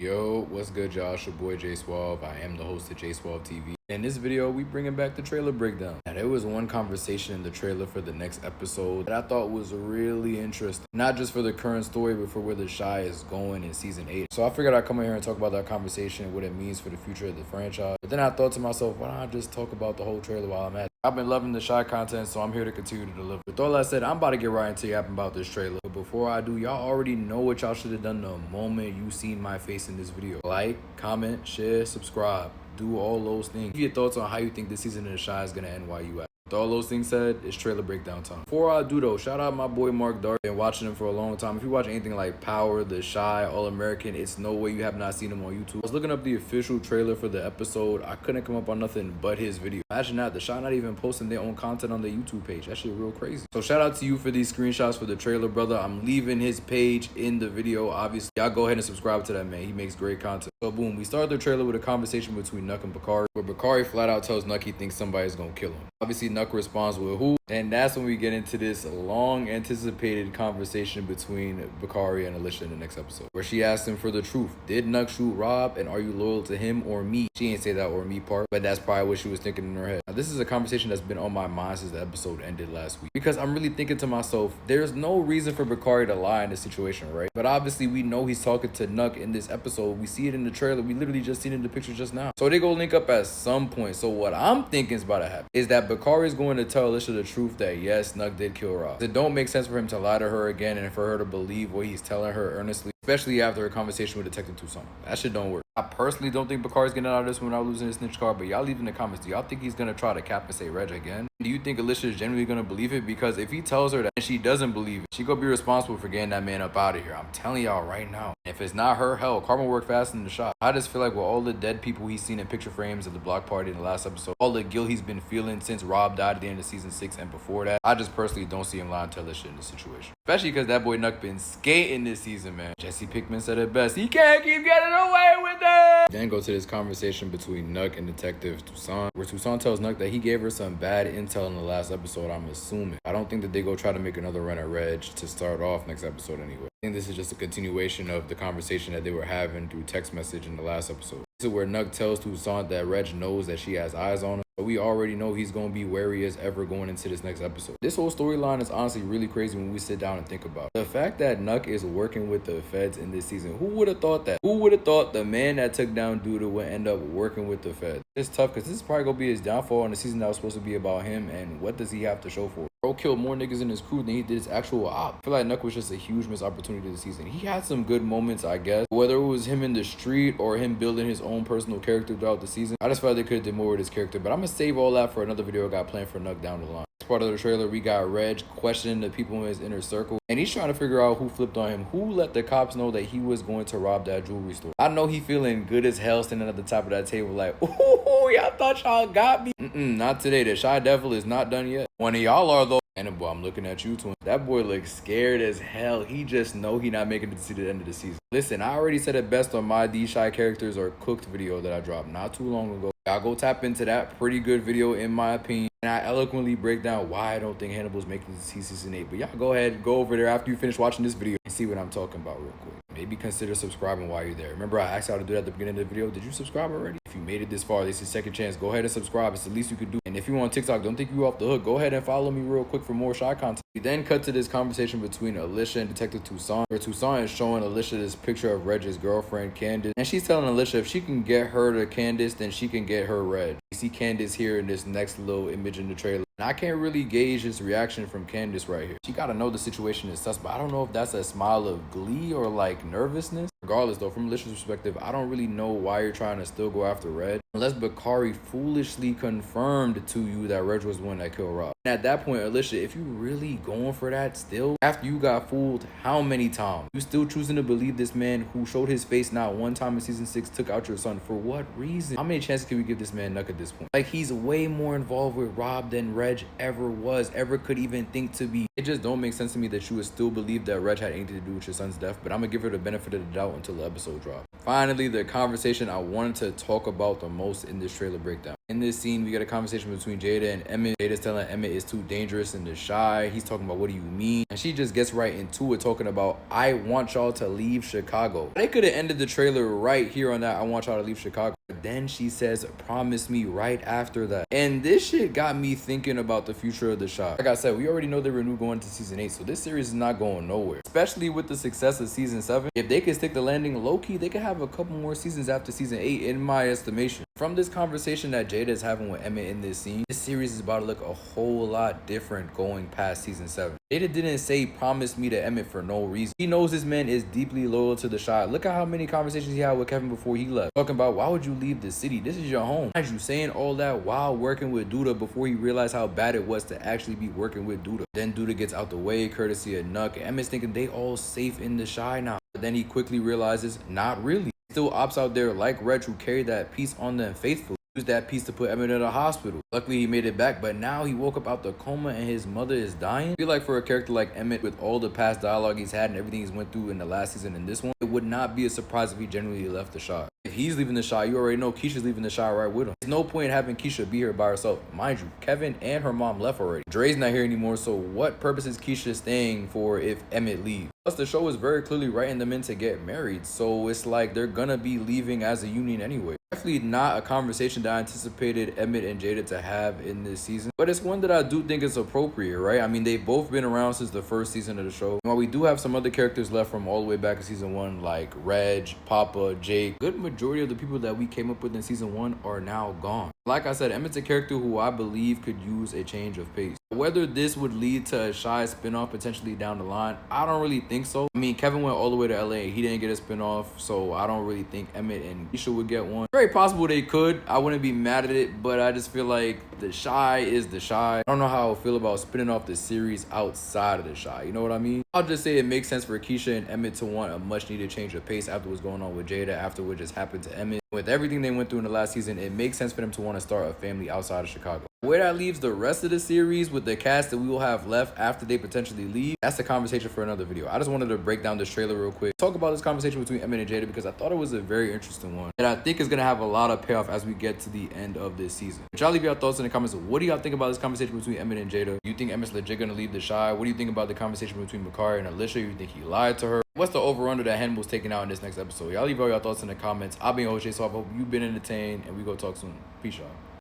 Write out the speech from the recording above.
Yo, what's good, y'all? It's your boy J Suave. I am the host of J Suave TV. In this video, we bringing back the trailer breakdown. Now, there was one conversation in the trailer for the next episode that I thought was really interesting. Not just for the current story, but for where the Shy is going in season 8. So I figured I'd come in here and talk about that conversation and what it means for the future of the franchise. But then I thought to myself, why don't I just talk about the whole trailer while I'm at it? I've been loving the Shy content, so I'm here to continue to deliver. With all that said, I'm about to get right into yapping about this trailer. But before I do, y'all already know what y'all should have done the moment you seen my face in this video. Like, comment, share, subscribe. Do all those things. Give your thoughts on how you think this season of the Shy is gonna end while you at. With all those things said, it's trailer breakdown time. Before I do though, shout out my boy Mark Dart. Been watching him for a long time. If you watch anything like Power, The Shy, All American, it's no way you have not seen him on YouTube. I was looking up the official trailer for the episode. I couldn't come up on nothing but his video. Imagine that, the Shy not even posting their own content on their YouTube page. That shit real crazy. So shout out to you for these screenshots for the trailer, brother. I'm leaving his page in the video. Obviously, y'all go ahead and subscribe to that man. He makes great content. So boom, we start the trailer with a conversation between Nuck and Bakari, where Bakari flat out tells Nuck he thinks somebody's gonna kill him. Obviously, Nuck responds with who, and that's when we get into this long anticipated conversation between Bakari and Alicia in the next episode, where she asks him for the truth. Did Nuck shoot Rob, and are you loyal to him or me? She ain't say that or me part, but that's probably what she was thinking in her head. Now, this is a conversation that's been on my mind since the episode ended last week, because I'm really thinking to myself, there's no reason for Bakari to lie in this situation, right? But obviously we know he's talking to Nuck in this episode. We see it in the trailer. We literally just seen it in the picture just now. So they go link up at some point. So what I'm thinking is about to happen is that Bakari is going to tell Alicia the truth that yes, Nuck did kill Rob. It don't make sense for him to lie to her again and for her to believe what he's telling her earnestly, especially after a conversation with Detective Toussaint. That shit don't work. I personally don't think Bakari's getting out of this without losing his snitch card, but y'all leave in the comments, do y'all think he's gonna try to cap and say Reg again? Do you think Alicia is genuinely gonna believe it? Because if he tells her that and she doesn't believe it, she gonna be responsible for getting that man up out of here. I'm telling y'all right now. If it's not her, hell, karma work fast in the shop. I just feel like with all the dead people he's seen in picture frames at the block party in the last episode, all the guilt he's been feeling since Rob died at the end of season 6 and before that, I just personally don't see him lying to Alicia in this situation. Especially because that boy Nuck been skating this season, man. Jesse Pinkman said it best. He can't keep getting away with it. Then go to this conversation between Nuck and Detective Toussaint, where Toussaint tells Nuck that he gave her some bad intel in the last episode, I'm assuming. I don't think that they go try to make another run at Reg to start off next episode anyway. I think this is just a continuation of the conversation that they were having through text message in the last episode. This is where Nuck tells Toussaint that Reg knows that she has eyes on him. But we already know he's going to be wary as ever going into this next episode. This whole storyline is honestly really crazy when we sit down and think about it. The fact that Nuck is working with the feds in this season, who would have thought that? Who would have thought the man that took down Duda would end up working with the feds? It's tough because this is probably going to be his downfall in the season that was supposed to be about him, and what does he have to show for it? Bro killed more niggas in his crew than he did his actual op. I feel like Nuck was just a huge missed opportunity this season. He had some good moments, I guess. Whether it was him in the street or him building his own personal character throughout the season, I just felt like they could have did more with his character. But I'm going to save all that for another video I got planned for Nuck down the line. As part of the trailer, we got Reg questioning the people in his inner circle, and he's trying to figure out who flipped on him. Who let the cops know that he was going to rob that jewelry store? I know he feeling good as hell standing at the top of that table like, ooh, y'all thought y'all got me. Not today. The Shy Devil is not done yet. One of y'all are though. Hannibal, I'm looking at you, twin. That boy looks scared as hell. He just know he not making it to see the end of the season. Listen, I already said it best on my These Shy Characters Are Cooked video that I dropped not too long ago. Y'all go tap into that pretty good video in my opinion. And I eloquently break down why I don't think Hannibal's making it to season 8. But y'all go ahead, go over there after you finish watching this video and see what I'm talking about real quick. Maybe consider subscribing while you're there. Remember I asked y'all to do that at the beginning of the video. Did you subscribe already? If you made it this far, this is second chance. Go ahead and subscribe. It's the least you could do. And if you on TikTok, don't think you off the hook. Go ahead and follow me real quick for more Shy content. We then cut to this conversation between Alicia and Detective Toussaint, where Toussaint is showing Alicia this picture of Reg's girlfriend, Candace. And she's telling Alicia if she can get her to Candace, then she can get her Reg. You see Candace here in this next little image in the trailer. And I can't really gauge his reaction from Candace right here. She gotta know the situation is sus, but I don't know if that's a smile of glee or like nervousness. Regardless though, from Alicia's perspective, I don't really know why you're trying to still go after Reg, unless Bakari foolishly confirmed to you that Reg was the one that killed Rob. And at that point, Alicia, if you really going for that still, after you got fooled how many times, you still choosing to believe this man who showed his face not one time in season 6 took out your son? For what reason? How many chances can we give this man Nuck at this point? Like, he's way more involved with Rob than Reg ever was, ever could even think to be. It just don't make sense to me that you would still believe that Reg had anything to do with your son's death, but I'm gonna give her the benefit of the doubt until the episode drops. Finally, the conversation I wanted to talk about the most in this trailer breakdown. In this scene, we get a conversation between Jada and Emmett. Jada's telling Emmett it's too dangerous and the shy. He's talking about, what do you mean? And she just gets right into it, talking about, I want y'all to leave Chicago. They could have ended the trailer right here on that, I want y'all to leave Chicago. But then she says, promise me, right after that. And this shit got me thinking about the future of the Shy. Like I said, we already know they renewed going to season 8, so this series is not going nowhere. Especially with the success of season 7. If they could stick the landing low-key, they could have a couple more seasons after season 8, in my estimation. From this conversation that Jada is having with Emmett in this scene, this series is about to look a whole lot different going past season 7. Jada didn't say promise me to Emmett for no reason. He knows this man is deeply loyal to the Shy. Look at how many conversations he had with Kevin before he left. Talking about, why would you leave the city? This is your home. Mind you, saying all that while working with Duda before he realized how bad it was to actually be working with Duda. Then Duda gets out the way, courtesy of Nuck. And Emmett's thinking they all safe in the Shy now. But then he quickly realizes, not really. Still ops out there like Reg, who carried that piece on them faithfully. Used that piece to put Emmett in the hospital. Luckily he made it back, but now he woke up out the coma and his mother is dying. I feel like for a character like Emmett, with all the past dialogue he's had and everything he's went through in the last season and this one, it would not be a surprise if he genuinely left the Shy. If he's leaving the Shy, you already know Keisha's leaving the Shy right with him. There's no point in having Keisha be here by herself. Mind you, Kevin and her mom left already. Dre's not here anymore, so what purpose is Keisha staying for if Emmett leaves? Plus, the show is very clearly writing them in to get married, so it's like they're gonna be leaving as a union anyway. Definitely not a conversation that I anticipated Emmett and Jada to have in this season, but it's one that I do think is appropriate, right? I mean, they've both been around since the first season of the show. And while we do have some other characters left from all the way back in season 1, like Reg, Papa, Jake, good majority of the people that we came up with in season 1 are now gone. Like I said, Emmett's a character who I believe could use a change of pace. Whether this would lead to a Shy spinoff potentially down the line, I don't really think so. I mean, Kevin went all the way to LA. He didn't get a spinoff, so I don't really think Emmett and Keisha would get one. Very possible they could. I wouldn't be mad at it, but I just feel like the Shy is the Shy. I don't know how I feel about spinning off the series outside of the Shy. You know what I mean? I'll just say it makes sense for Keisha and Emmett to want a much needed change of pace after what's going on with Jada, after what just happened to Emmett. With everything they went through in the last season, it makes sense for them to want to start a family outside of Chicago. Where that leaves the rest of the series with the cast that we will have left after they potentially leave, that's a conversation for another video. I just wanted to break down this trailer real quick. Talk about this conversation between Emmett and Jada because I thought it was a very interesting one that I think is going to have a lot of payoff as we get to the end of this season. But y'all leave your thoughts in the comments. What do y'all think about this conversation between Emmett and Jada? Do you think Emmett's legit going to leave the Shy? What do you think about the conversation between Bakari and Alicia? You think he lied to her? What's the over-under that Hannibal's taking out in this next episode? Y'all leave all your thoughts in the comments. I've been your host, Jay, so I hope you've been entertained, and we go talk soon. Peace, y'all.